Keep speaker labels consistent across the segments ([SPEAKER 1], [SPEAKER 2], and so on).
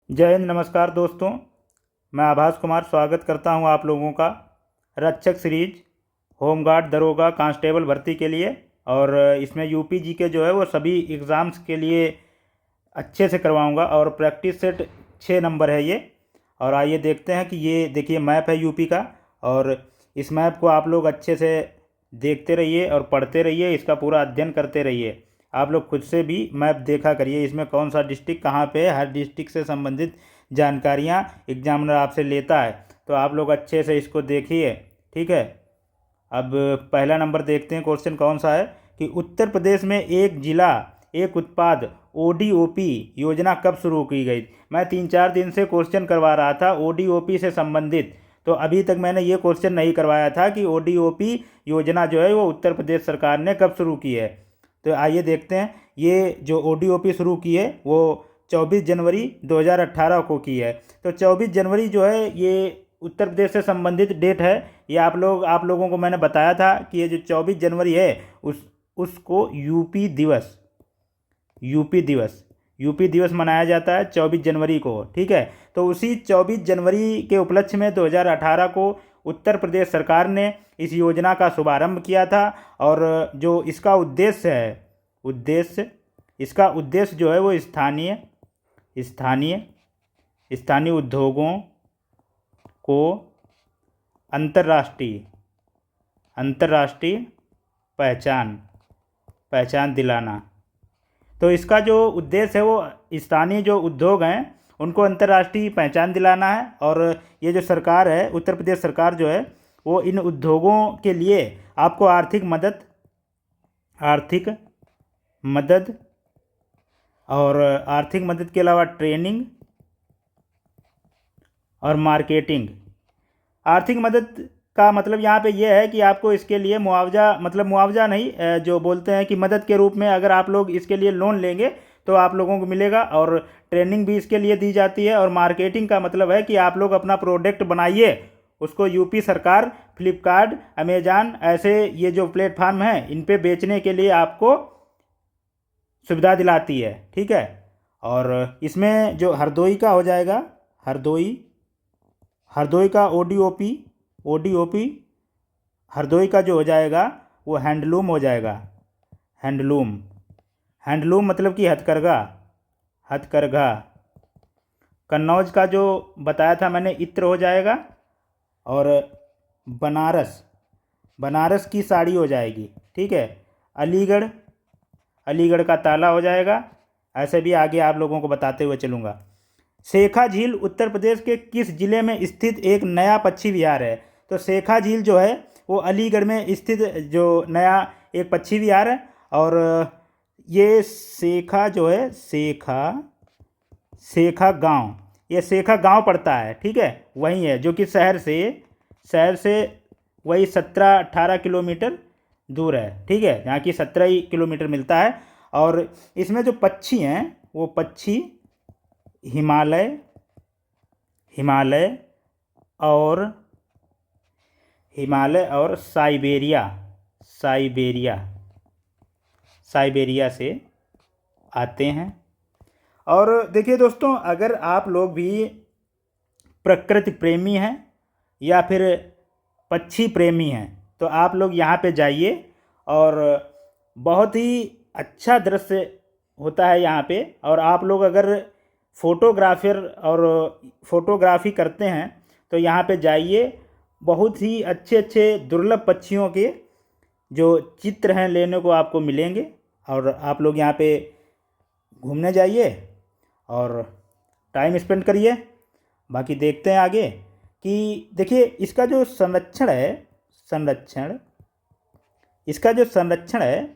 [SPEAKER 1] जय हिंद। नमस्कार दोस्तों, मैं आभास कुमार स्वागत करता हूं आप लोगों का रक्षक सीरीज होमगार्ड दरोगा कांस्टेबल भर्ती के लिए। और इसमें यूपी जी के जो है वो सभी एग्ज़ाम्स के लिए अच्छे से करवाऊंगा। और प्रैक्टिस सेट 6 नंबर है ये। और आइए देखते हैं कि ये देखिए मैप है यूपी का। और इस मैप को आप लोग अच्छे से देखते रहिए और पढ़ते रहिए, इसका पूरा अध्ययन करते रहिए। आप लोग खुद से भी मैप देखा करिए, इसमें कौन सा डिस्ट्रिक्ट कहाँ पे है, हर डिस्ट्रिक्ट से संबंधित जानकारियाँ एग्जामिनर आपसे लेता है। तो आप लोग अच्छे से इसको देखिए, ठीक है। अब पहला नंबर देखते हैं, क्वेश्चन कौन सा है कि उत्तर प्रदेश में एक जिला एक उत्पाद ओडीओपी योजना कब शुरू की गई। मैं 3-4 दिन से क्वेश्चन करवा रहा था ओडीओपी से संबंधित, तो अभी तक मैंने ये क्वेश्चन नहीं करवाया था कि ओडीओपी योजना जो है वो उत्तर प्रदेश सरकार ने कब शुरू की है। तो आइए देखते हैं, ये जो ओडीओपी शुरू की है वो 24 जनवरी 2018 को की है। तो 24 जनवरी जो है ये उत्तर प्रदेश से संबंधित डेट है। ये आप लोगों को मैंने बताया था कि ये जो 24 जनवरी है उसको यूपी दिवस मनाया जाता है 24 जनवरी को, ठीक है। तो उसी 24 जनवरी के उपलक्ष्य में 2018 को उत्तर प्रदेश सरकार ने इस योजना का शुभारंभ किया था। और जो इसका उद्देश्य जो है वो स्थानीय स्थानीय उद्योगों को अंतर्राष्ट्रीय पहचान दिलाना। तो इसका जो उद्देश्य है वो स्थानीय जो उद्योग हैं उनको अंतर्राष्ट्रीय पहचान दिलाना है। और ये जो सरकार है, उत्तर प्रदेश सरकार जो है वो इन उद्योगों के लिए आपको आर्थिक मदद और आर्थिक मदद के अलावा ट्रेनिंग और मार्केटिंग। आर्थिक मदद का मतलब यहाँ पे ये है कि आपको इसके लिए मुआवजा नहीं, जो बोलते हैं कि मदद के रूप में अगर आप लोग इसके लिए लोन लेंगे तो आप लोगों को मिलेगा। और ट्रेनिंग भी इसके लिए दी जाती है। और मार्केटिंग का मतलब है कि आप लोग अपना प्रोडक्ट बनाइए, उसको यूपी सरकार फ्लिपकार्ट, अमेजान ऐसे ये जो प्लेटफार्म हैं इन पे बेचने के लिए आपको सुविधा दिलाती है, ठीक है। और इसमें जो हरदोई का हो जाएगा, हरदोई का ओडीओपी हरदोई का जो हो जाएगा वो हैंडलूम हो जाएगा। हैंडलूम मतलब कि हथकरघा। कन्नौज का जो बताया था मैंने इत्र हो जाएगा। और बनारस की साड़ी हो जाएगी, ठीक है। अलीगढ़ का ताला हो जाएगा। ऐसे भी आगे आप लोगों को बताते हुए चलूँगा। शेखा झील उत्तर प्रदेश के किस जिले में स्थित एक नया पक्षी विहार है। तो शेखा झील जो है वो अलीगढ़ में स्थित जो नया एक पक्षी विहार है। और ये शेखा जो है शेखा गांव, ये शेखा गांव पड़ता है, ठीक है। वहीं है जो कि शहर से वही 17-18 किलोमीटर दूर है, ठीक है। यहाँ की 17 ही किलोमीटर मिलता है। और इसमें जो पक्षी हैं वो पक्षी हिमालय और साइबेरिया से आते हैं। और देखिए दोस्तों, अगर आप लोग भी प्रकृति प्रेमी हैं या फिर पक्षी प्रेमी हैं तो आप लोग यहाँ पे जाइए। और बहुत ही अच्छा दृश्य होता है यहाँ पे। और आप लोग अगर फोटोग्राफी करते हैं तो यहाँ पे जाइए। बहुत ही अच्छे अच्छे दुर्लभ पक्षियों के जो चित्र हैं लेने को आपको मिलेंगे। और आप लोग यहाँ पे घूमने जाइए और टाइम स्पेंड करिए। बाकी देखते हैं आगे कि देखिए इसका जो संरक्षण है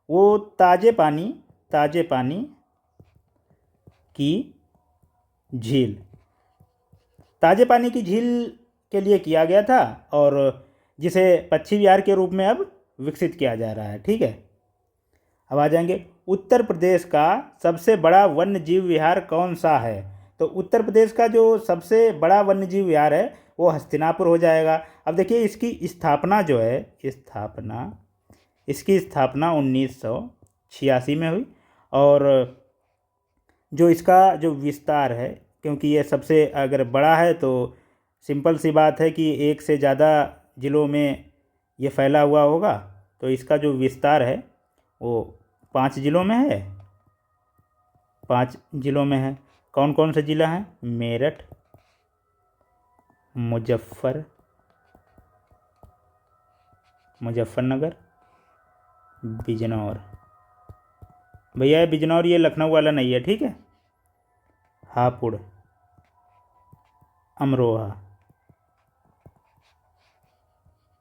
[SPEAKER 1] वो ताज़े पानी की झील के लिए किया गया था। और जिसे पक्षी विहार के रूप में अब विकसित किया जा रहा है, ठीक है। अब आ जाएंगे, उत्तर प्रदेश का सबसे बड़ा वन्य जीव विहार कौन सा है। तो उत्तर प्रदेश का जो सबसे बड़ा वन्य जीव विहार है वो हस्तिनापुर हो जाएगा। अब देखिए इसकी स्थापना 1986 में हुई। और जो इसका जो विस्तार है क्योंकि ये सबसे अगर बड़ा है तो सिंपल सी बात है कि एक से ज़्यादा ज़िलों में ये फैला हुआ होगा। तो इसका जो विस्तार है वो 5 ज़िलों में है, 5 ज़िलों में है। कौन कौन से ज़िला हैं? मेरठ, मुजफ्फरनगर, बिजनौर। भैया ये बिजनौर ये लखनऊ वाला नहीं है, ठीक है। हापुड़, अमरोहा,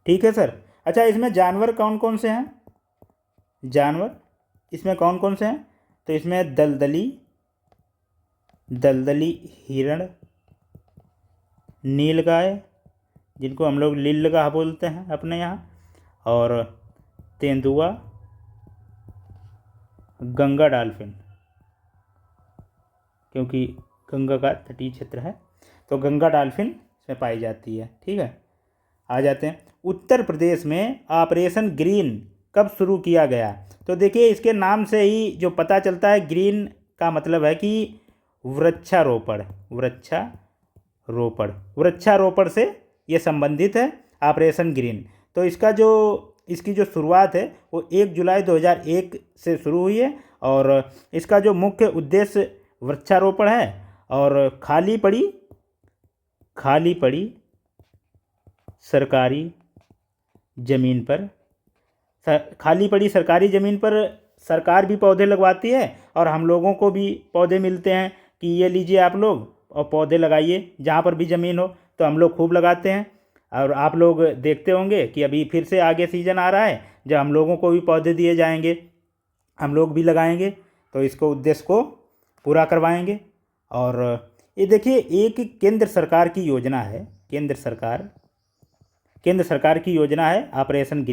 [SPEAKER 1] ठीक है सर। अच्छा, इसमें जानवर कौन कौन से हैं? जानवर इसमें कौन कौन से हैं? तो इसमें दलदली हिरण, नीलगाय जिनको हम लोग लीलगाह बोलते हैं अपने यहाँ, और तेंदुआ, गंगा डॉल्फिन, क्योंकि गंगा का तटीय क्षेत्र है तो गंगा डॉल्फिन इसमें पाई जाती है, ठीक है। आ जाते हैं उत्तर प्रदेश में ऑपरेशन ग्रीन कब शुरू किया गया? तो देखिए इसके नाम से ही जो पता चलता है, ग्रीन का मतलब है कि वृक्षारोपण, वृक्षारोपण से ये संबंधित है ऑपरेशन ग्रीन। तो इसकी जो शुरुआत है वो 1 जुलाई 2001 से शुरू हुई है और इसका जो मुख्य उद्देश्य वृक्षारोपण है और खाली पड़ी सरकारी ज़मीन पर सरकार भी पौधे लगवाती है और हम लोगों को भी पौधे मिलते हैं कि ये लीजिए आप लोग और पौधे लगाइए। जहाँ पर भी ज़मीन हो तो हम लोग खूब लगाते हैं। और आप लोग देखते होंगे कि अभी फिर से आगे सीज़न आ रहा है जब हम लोगों को भी पौधे दिए जाएंगे, हम लोग भी लगाएंगे, तो इसको उद्देश्य को पूरा करवाएंगे। और ये देखिए एक केंद्र सरकार की योजना है, केंद्र सरकार की योजना है ऑपरेशन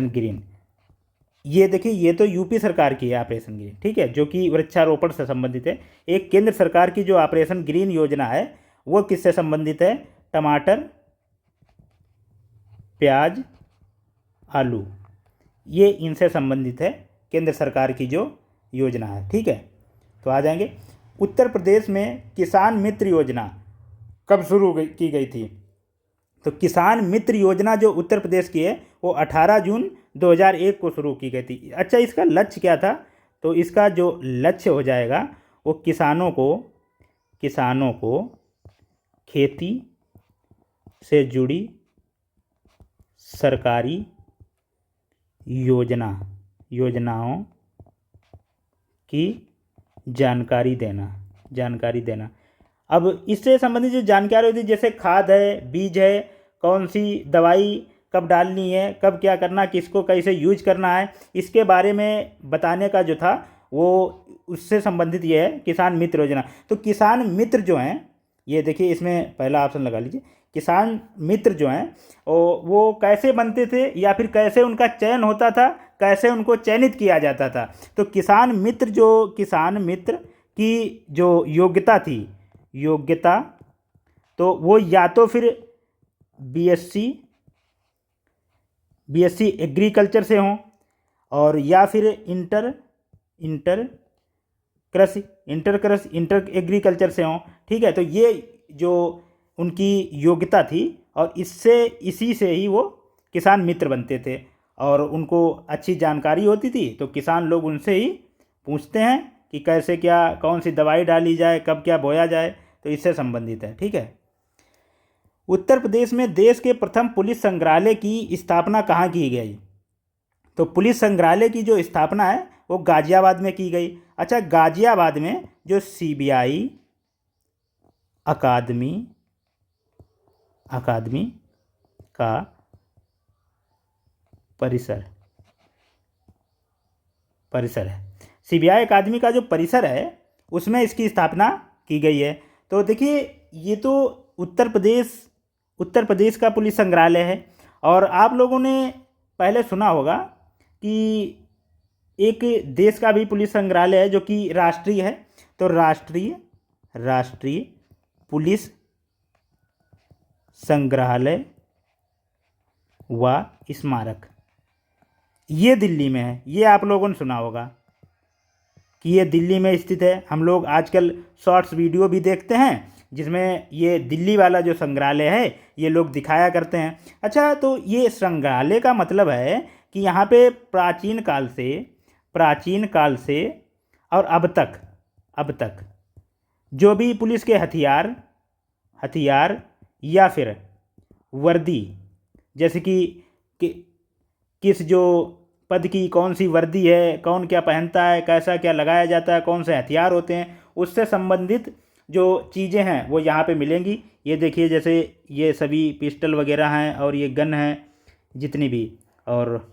[SPEAKER 1] ग्रीन। ये देखिए ये तो यूपी सरकार की है ऑपरेशन ग्रीन, ठीक है, जो कि वृक्षारोपण से संबंधित है। एक केंद्र सरकार की जो ऑपरेशन ग्रीन योजना है वो किससे संबंधित है? टमाटर, प्याज, आलू, ये इनसे संबंधित है केंद्र सरकार की जो योजना है, ठीक है। तो आ जाएंगे उत्तर प्रदेश में किसान मित्र योजना कब शुरू की गई थी? तो किसान मित्र योजना जो उत्तर प्रदेश की है वो 18 जून 2001 को शुरू की गई थी। अच्छा, इसका लक्ष्य क्या था? तो इसका जो लक्ष्य हो जाएगा वो किसानों को खेती से जुड़ी सरकारी योजनाओं की जानकारी देना। अब इससे संबंधित जो जानकारी होती है जैसे खाद है, बीज है, कौन सी दवाई कब डालनी है, कब क्या करना, किसको कैसे यूज करना है, इसके बारे में बताने का जो था वो उससे संबंधित ये है किसान मित्र योजना। तो किसान मित्र जो हैं, ये देखिए इसमें पहला ऑप्शन लगा लीजिए। किसान मित्र जो हैं वो कैसे बनते थे या फिर कैसे उनका चयन होता था, कैसे उनको चयनित किया जाता था? तो किसान मित्र की जो योग्यता तो वो या तो फिर बीएससी एग्रीकल्चर से हों और या फिर इंटर एग्रीकल्चर से हों, ठीक है। तो ये जो उनकी योग्यता थी और इसी से ही वो किसान मित्र बनते थे और उनको अच्छी जानकारी होती थी। तो किसान लोग उनसे ही पूछते हैं कि कैसे क्या, कौन सी दवाई डाली जाए, कब क्या बोया जाए, तो इससे संबंधित है, ठीक है। उत्तर प्रदेश में देश के प्रथम पुलिस संग्रहालय की स्थापना कहाँ की गई? तो पुलिस संग्रहालय की जो स्थापना है वो गाजियाबाद में की गई। अच्छा, गाजियाबाद में जो सीबीआई अकादमी का परिसर है, सीबीआई अकादमी का जो परिसर है उसमें इसकी स्थापना की गई है। तो देखिए ये तो उत्तर प्रदेश का पुलिस संग्रहालय है। और आप लोगों ने पहले सुना होगा कि एक देश का भी पुलिस संग्रहालय है जो कि राष्ट्रीय है। तो राष्ट्रीय पुलिस संग्रहालय व स्मारक, ये दिल्ली में है, ये आप लोगों ने सुना होगा। कि ये दिल्ली में स्थित है। हम लोग आजकल शॉर्ट्स वीडियो भी देखते हैं जिसमें ये दिल्ली वाला जो संग्रहालय है ये लोग दिखाया करते हैं। अच्छा, तो ये संग्रहालय का मतलब है कि यहाँ पे प्राचीन काल से और अब तक जो भी पुलिस के हथियार या फिर वर्दी, जैसे कि किस जो पद की कौन सी वर्दी है, कौन क्या पहनता है, कैसा क्या लगाया जाता है, कौन से हथियार होते हैं, उससे संबंधित जो चीज़ें हैं वो यहाँ पे मिलेंगी। ये देखिए, जैसे ये सभी पिस्टल वगैरह हैं और ये गन हैं जितनी भी, और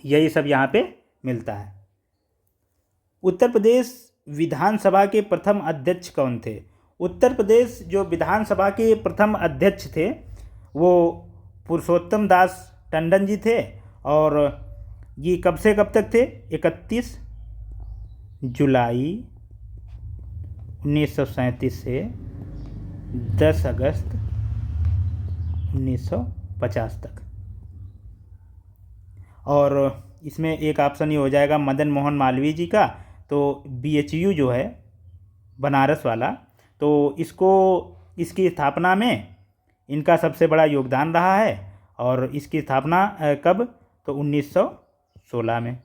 [SPEAKER 1] यही सब यहाँ पे मिलता है। उत्तर प्रदेश विधानसभा के प्रथम अध्यक्ष कौन थे? उत्तर प्रदेश जो विधानसभा के प्रथम अध्यक्ष थे वो पुरुषोत्तम दास टंडन जी थे। और ये कब से कब तक थे? 31 जुलाई 1937 से 10 अगस्त 1950 तक। और इसमें एक ऑप्शन ये हो जाएगा मदन मोहन मालवीय जी का। तो BHU जो है बनारस वाला, तो इसकी स्थापना में इनका सबसे बड़ा योगदान रहा है। और इसकी स्थापना कब? तो 1916 में।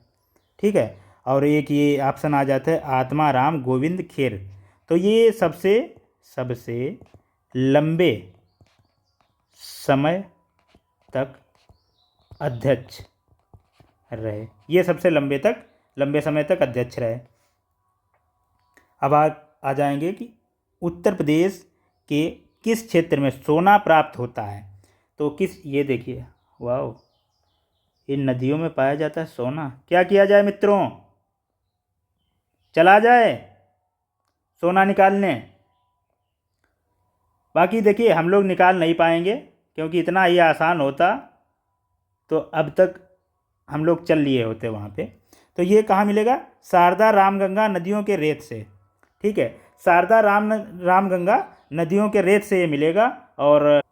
[SPEAKER 1] ठीक है। और एक ये ऑप्शन आ जाता है आत्मा राम गोविंद खेर। तो ये सबसे लंबे समय तक अध्यक्ष रहे। ये सबसे लंबे समय तक अध्यक्ष रहे। अब आ जाएंगे कि उत्तर प्रदेश के किस क्षेत्र में सोना प्राप्त होता है? तो ये देखिए, वाह, इन नदियों में पाया जाता है सोना। क्या किया जाए मित्रों? चला जाए सोना निकालने। बाकी देखिए, हम लोग निकाल नहीं पाएंगे क्योंकि इतना ही आसान होता तो अब तक हम लोग चल लिए होते वहाँ पे। तो ये कहाँ मिलेगा? शारदा रामगंगा नदियों के रेत से। ठीक है, शारदा रामगंगा नदियों के रेत से ये मिलेगा। और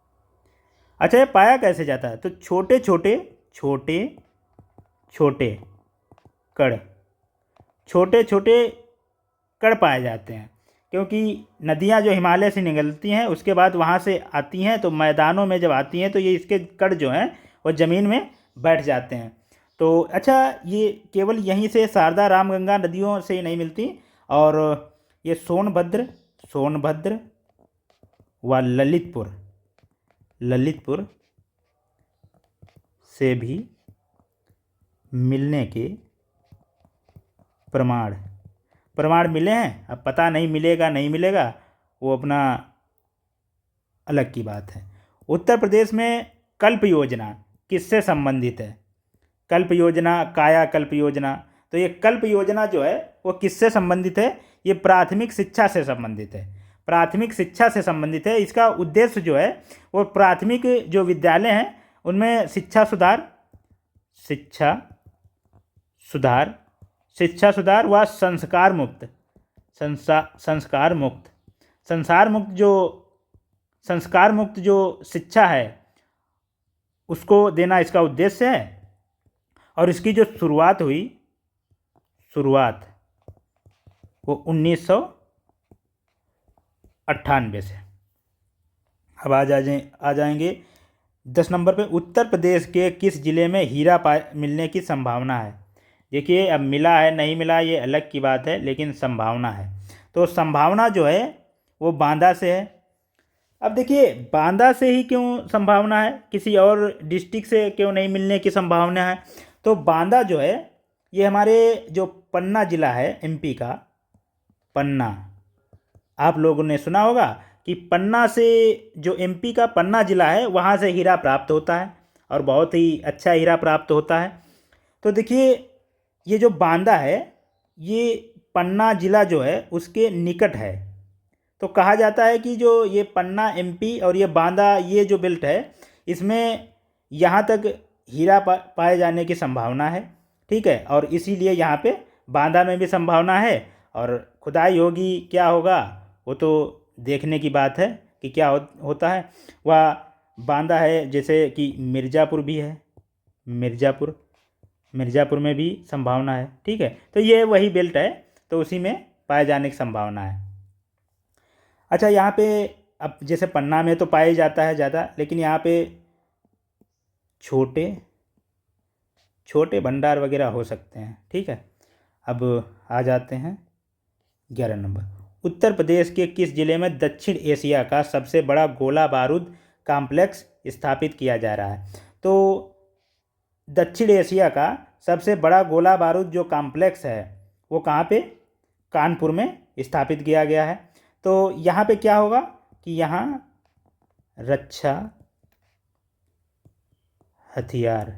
[SPEAKER 1] अच्छा, ये पाया कैसे जाता है? तो छोटे कण पाए जाते हैं, क्योंकि नदियाँ जो हिमालय से निकलती हैं उसके बाद वहाँ से आती हैं, तो मैदानों में जब आती हैं तो ये इसके कण जो हैं वो ज़मीन में बैठ जाते हैं। तो अच्छा, ये केवल यहीं से शारदा रामगंगा नदियों से ही नहीं मिलती, और ये सोनभद्र व ललितपुर से भी मिलने के प्रमाण मिले हैं। अब पता नहीं मिलेगा नहीं मिलेगा, वो अपना अलग की बात है। उत्तर प्रदेश में कल्प योजना किससे संबंधित है? कल्प योजना, कायाकल्प योजना। तो ये कल्प योजना जो है वो किससे संबंधित है? ये प्राथमिक शिक्षा से संबंधित है। इसका उद्देश्य जो है वो प्राथमिक जो विद्यालय हैं उनमें शिक्षा सुधार व संस्कार मुक्त जो शिक्षा है उसको देना इसका उद्देश्य है। और इसकी जो शुरुआत वो 1998 से। अब आ जाएंगे 10 नंबर पे। उत्तर प्रदेश के किस जिले में हीरा मिलने की संभावना है? देखिए, अब मिला है नहीं मिला ये अलग की बात है, लेकिन संभावना है। तो संभावना जो है वो बांदा से है। अब देखिए, बांदा से ही क्यों संभावना है, किसी और डिस्ट्रिक्ट से क्यों नहीं मिलने की संभावना है? तो बांदा जो है ये हमारे जो पन्ना ज़िला है MP का, पन्ना, आप लोगों ने सुना होगा कि पन्ना से जो MP का पन्ना ज़िला है वहाँ से हीरा प्राप्त होता है, और बहुत ही अच्छा हीरा प्राप्त होता है। तो देखिए, ये जो बांदा है ये पन्ना ज़िला जो है उसके निकट है। तो कहा जाता है कि जो ये पन्ना MP और ये बांदा, ये जो बेल्ट है, इसमें यहाँ तक हीरा पाए जाने की संभावना है। ठीक है, और इसीलिए यहाँ पे बांदा में भी संभावना है। और खुदाई होगी, क्या होगा वो तो देखने की बात है कि क्या होता है। वह बांदा है, जैसे कि मिर्ज़ापुर भी है, मिर्ज़ापुर में भी संभावना है। ठीक है, तो ये वही बेल्ट है। तो उसी में पाए जाने की संभावना है। अच्छा, यहाँ पे अब जैसे पन्ना में तो पाया जाता है ज़्यादा, लेकिन यहाँ पे छोटे छोटे भंडार वगैरह हो सकते हैं। ठीक है, अब आ जाते हैं 11 नंबर। उत्तर प्रदेश के किस जिले में दक्षिण एशिया का सबसे बड़ा गोला बारूद कॉम्प्लेक्स स्थापित किया जा रहा है? तो दक्षिण एशिया का सबसे बड़ा गोला बारूद जो कॉम्प्लेक्स है वो कहाँ पे? कानपुर में स्थापित किया गया है। तो यहाँ पे क्या होगा कि यहाँ रक्षा हथियार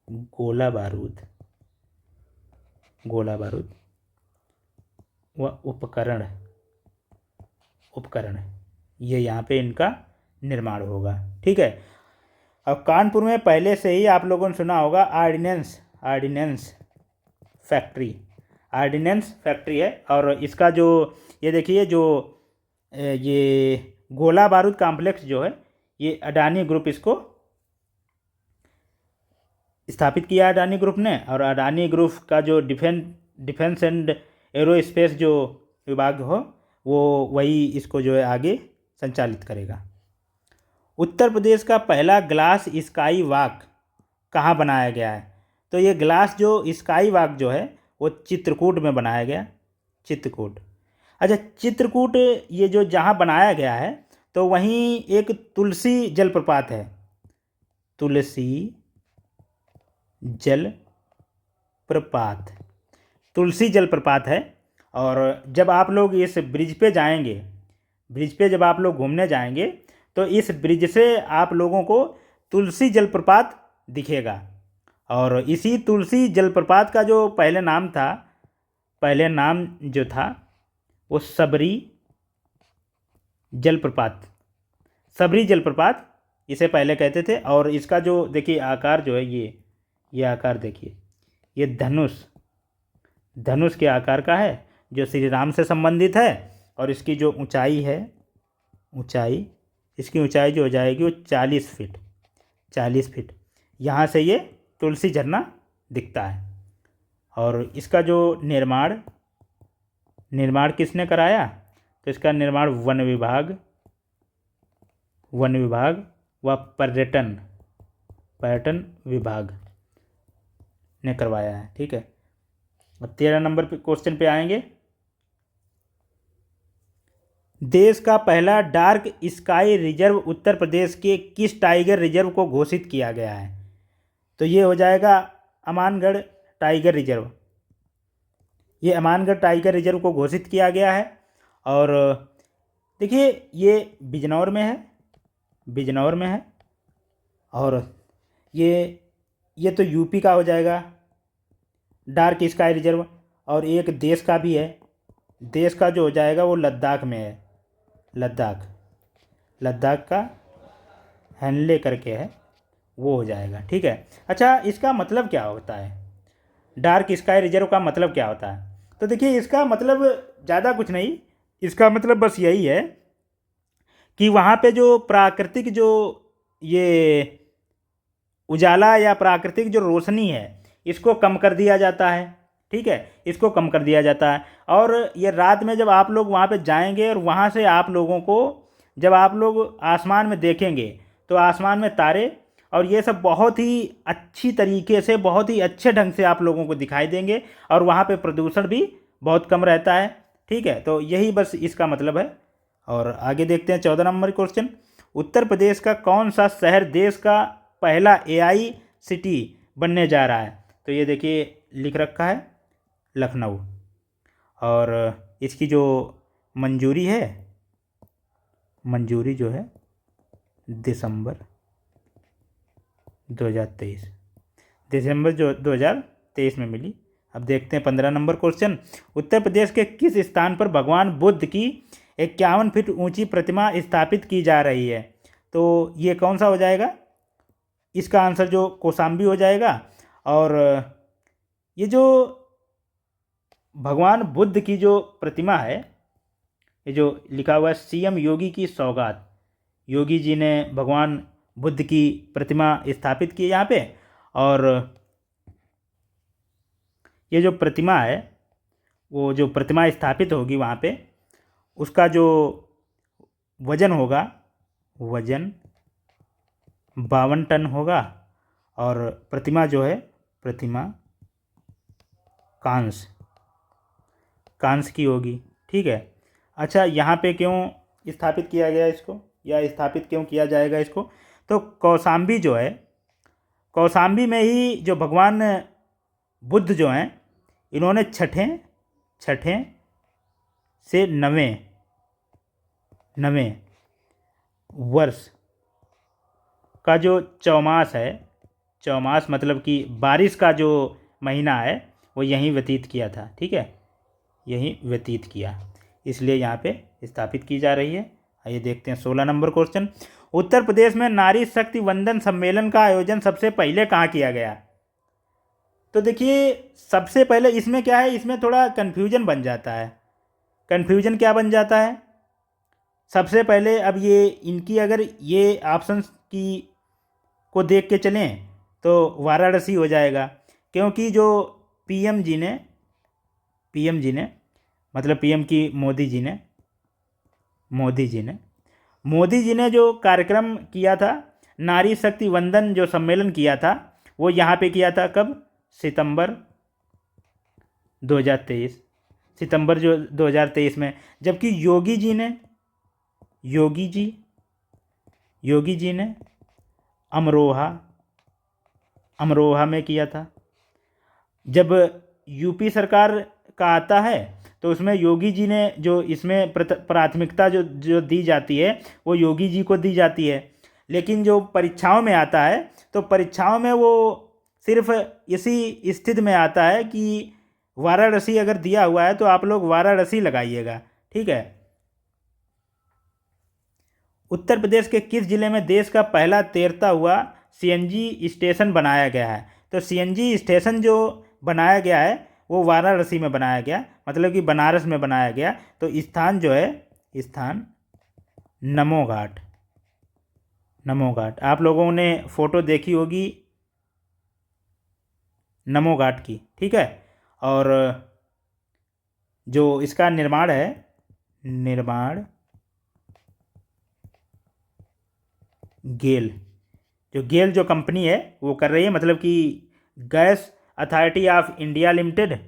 [SPEAKER 1] गोला बारूद व उपकरण ये यहाँ पे इनका निर्माण होगा। ठीक है, अब कानपुर में पहले से ही आप लोगों ने सुना होगा आर्डिनेंस फैक्ट्री है। और इसका जो ये देखिए जो ये गोला बारूद कॉम्प्लेक्स जो है ये अडानी ग्रुप इसको स्थापित किया, अडानी ग्रुप ने। और अडानी ग्रुप का जो डिफेंस एंड एरोस्पेस जो विभाग हो वो वही इसको जो है आगे संचालित करेगा। उत्तर प्रदेश का पहला ग्लास स्काई वॉक कहाँ बनाया गया है? तो ये ग्लास जो स्काई वॉक जो है वो चित्रकूट में बनाया गया। चित्रकूट, अच्छा चित्रकूट ये जो जहाँ बनाया गया है तो वहीं एक तुलसी जलप्रपात है। तुलसी जलप्रपात है। और जब आप लोग इस ब्रिज पे जब आप लोग घूमने जाएंगे तो इस ब्रिज से आप लोगों को तुलसी जलप्रपात दिखेगा। और इसी तुलसी जलप्रपात का जो पहले नाम जो था वो सबरी जलप्रपात इसे पहले कहते थे। और इसका जो देखिए आकार जो है ये आकार देखिए, ये धनुष के आकार का है जो श्री राम से संबंधित है। और इसकी जो इसकी ऊंचाई जो हो जाएगी वो 40 फीट। यहाँ से ये तुलसी झरना दिखता है। और इसका जो निर्माण किसने कराया? तो इसका निर्माण वन विभाग व पर्यटन विभाग ने करवाया है। ठीक है, अब 13 नंबर पे क्वेश्चन पे आएंगे। देश का पहला dark sky reserve Uttar Pradesh के किस टाइगर रिजर्व को घोषित किया गया है? तो ये हो जाएगा अमानगढ़ टाइगर रिजर्व। ये अमानगढ़ टाइगर रिजर्व को घोषित किया गया है। और देखिए ये बिजनौर में है। और ये तो यूपी का हो जाएगा डार्क स्काई रिजर्व। और एक देश का भी है, देश का जो हो जाएगा वो लद्दाख में है। लद्दाख का हैनले करके है, वो हो जाएगा। ठीक है, अच्छा इसका मतलब क्या होता है? डार्क स्काई रिजर्व का मतलब क्या होता है? तो देखिए इसका मतलब ज़्यादा कुछ नहीं, इसका मतलब बस यही है कि वहाँ पे जो प्राकृतिक जो ये उजाला या प्राकृतिक जो रोशनी है इसको कम कर दिया जाता है। ठीक है, इसको कम कर दिया जाता है। और ये रात में जब आप लोग वहाँ पे जाएंगे और वहाँ से आप लोगों को जब आप लोग आसमान में देखेंगे तो आसमान में तारे और ये सब बहुत ही अच्छी तरीके से, बहुत ही अच्छे ढंग से आप लोगों को दिखाई देंगे। और वहाँ पे प्रदूषण भी बहुत कम रहता है। ठीक है, तो यही बस इसका मतलब है। और आगे देखते हैं 14 नंबर क्वेश्चन। उत्तर प्रदेश का कौन सा शहर देश का पहला AI सिटी बनने जा रहा है? तो ये देखिए लिख रखा है लखनऊ। और इसकी जो मंजूरी जो है दिसंबर 2023 में मिली। अब देखते हैं 15 नंबर क्वेश्चन। उत्तर प्रदेश के किस स्थान पर भगवान बुद्ध की 51 फीट ऊंची प्रतिमा स्थापित की जा रही है? तो ये कौन सा हो जाएगा? इसका आंसर जो कौशाम्बी हो जाएगा। और ये जो भगवान बुद्ध की जो प्रतिमा है, ये जो लिखा हुआ है CM योगी की सौगात, योगी जी ने भगवान बुद्ध की प्रतिमा स्थापित की यहाँ पे। और ये जो प्रतिमा है, वो जो प्रतिमा स्थापित होगी वहाँ पे, उसका जो वजन होगा, वजन 52 टन होगा। और प्रतिमा जो है, प्रतिमा कांस्य की होगी। ठीक है। अच्छा, यहाँ पे क्यों स्थापित किया गया इसको, या स्थापित क्यों किया जाएगा इसको? तो कौशाम्बी जो है, कौशाम्बी में ही जो भगवान बुद्ध जो हैं, इन्होंने छठें से नवें वर्ष का जो चौमास है, चौमास मतलब कि बारिश का जो महीना है, वो यहीं व्यतीत किया था। ठीक है, यहीं व्यतीत किया, इसलिए यहाँ पे स्थापित की जा रही है। आइए देखते हैं 16 नंबर क्वेश्चन। उत्तर प्रदेश में नारी शक्ति वंदन सम्मेलन का आयोजन सबसे पहले कहाँ किया गया? तो देखिए, सबसे पहले इसमें क्या है, इसमें थोड़ा कन्फ्यूजन बन जाता है। कन्फ्यूजन क्या बन जाता है? सबसे पहले, अब ये इनकी अगर ये ऑप्शंस की को देख के चलें तो वाराणसी हो जाएगा, क्योंकि जो पीएम जी ने मतलब पीएम की मोदी जी ने जो कार्यक्रम किया था, नारी शक्ति वंदन जो सम्मेलन किया था, वो यहाँ पे किया था। कब? सितंबर 2023, सितंबर जो 2023 में। जबकि योगी जी ने अमरोहा में किया था। जब यूपी सरकार का आता है तो उसमें योगी जी ने जो इसमें प्राथमिकता जो दी जाती है, वो योगी जी को दी जाती है। लेकिन जो परीक्षाओं में आता है, तो परीक्षाओं में वो सिर्फ इसी स्थिति में आता है कि वाराणसी अगर दिया हुआ है तो आप लोग वाराणसी लगाइएगा। ठीक है। उत्तर प्रदेश के किस जिले में देश का पहला तैरता हुआ सीएनजी स्टेशन बनाया गया है? तो सीएनजी स्टेशन जो बनाया गया है वो वाराणसी में बनाया गया, मतलब कि बनारस में बनाया गया। तो स्थान जो है, स्थान नमो घाट। आप लोगों ने फोटो देखी होगी नमो घाट की। ठीक है। और जो इसका निर्माण है, गेल जो कंपनी है वो कर रही है, मतलब कि gas authority of India limited.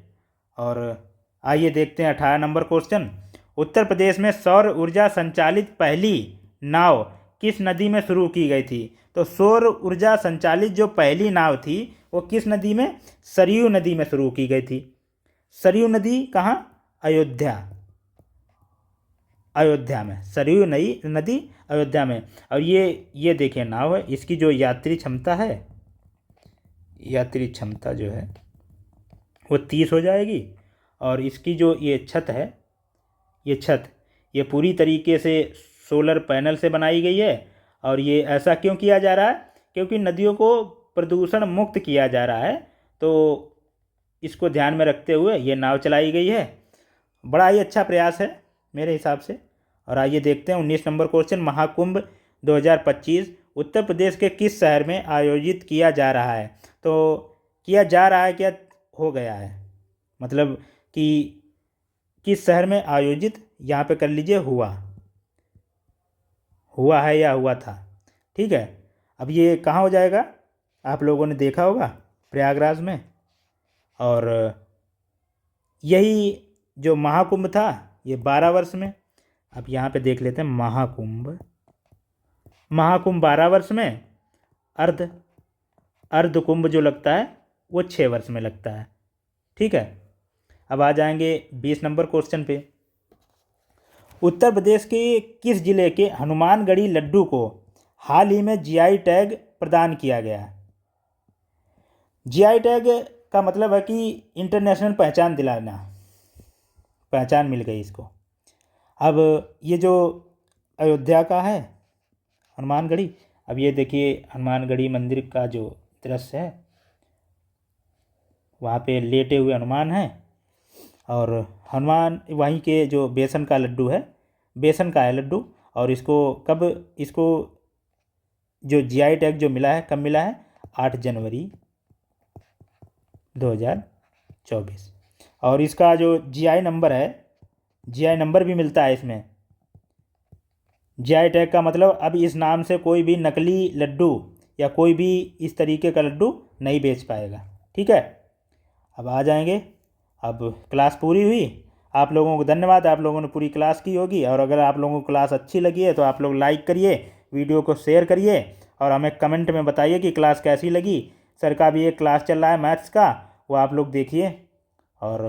[SPEAKER 1] और आइए देखते हैं 18 नंबर क्वेश्चन। उत्तर प्रदेश में सौर ऊर्जा संचालित पहली नाव किस नदी में शुरू की गई थी? तो सौर ऊर्जा संचालित जो पहली नाव थी वो किस नदी में? सरयू नदी में शुरू की गई थी। सरयू नदी कहाँ? अयोध्या में। सरयू नदी अयोध्या में। और ये देखिए नाव है, इसकी जो यात्री क्षमता जो है वो 30 हो जाएगी। और इसकी जो ये छत है, ये पूरी तरीके से सोलर पैनल से बनाई गई है। और ये ऐसा क्यों किया जा रहा है? क्योंकि नदियों को प्रदूषण मुक्त किया जा रहा है, तो इसको ध्यान में रखते हुए ये नाव चलाई गई है। बड़ा ही अच्छा प्रयास है मेरे हिसाब से। और आइए देखते हैं 19 नंबर क्वेश्चन। महाकुंभ 2025 उत्तर प्रदेश के किस शहर में आयोजित किया जा रहा है? तो किया जा रहा है, क्या हो गया है, मतलब कि किस शहर में आयोजित, यहाँ पे कर लीजिए हुआ है या हुआ था। ठीक है। अब ये कहाँ हो जाएगा? आप लोगों ने देखा होगा, प्रयागराज में। और यही जो महाकुंभ था ये 12 वर्ष में। अब यहाँ पे देख लेते हैं महाकुंभ 12 वर्ष में। अर्ध कुंभ जो लगता है वो 6 वर्ष में लगता है। ठीक है। अब आ जाएंगे 20 नंबर क्वेश्चन पे। उत्तर प्रदेश के किस जिले के हनुमानगढ़ी लड्डू को हाल ही में जीआई टैग प्रदान किया गया? जीआई टैग का मतलब है कि इंटरनेशनल पहचान मिल गई इसको। अब ये जो अयोध्या का है हनुमानगढ़ी, अब ये देखिए हनुमानगढ़ी मंदिर का जो दृश्य है, वहाँ पे लेटे हुए हनुमान हैं। और हनुमान वहीं के जो बेसन का है लड्डू। और इसको जो जीआई टैग जो मिला है, कब मिला है? 8 जनवरी 2024 24। और इसका जो जीआई नंबर है, जीआई नंबर भी मिलता है इसमें। जीआई टैग का मतलब अब इस नाम से कोई भी नकली लड्डू या कोई भी इस तरीके का लड्डू नहीं बेच पाएगा। ठीक है, अब आ जाएंगे। अब क्लास पूरी हुई। आप लोगों को धन्यवाद, आप लोगों ने पूरी क्लास की होगी। और अगर आप लोगों को क्लास अच्छी लगी है तो आप लोग लाइक करिए, वीडियो को शेयर करिए और हमें कमेंट में बताइए कि क्लास कैसी लगी। सर का भी एक क्लास चल रहा है मैथ्स का, वो आप लोग देखिए। और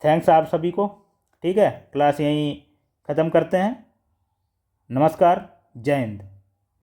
[SPEAKER 1] थैंक्स आप सभी को। ठीक है, क्लास यहीं ख़त्म करते हैं। नमस्कार, जय हिंद।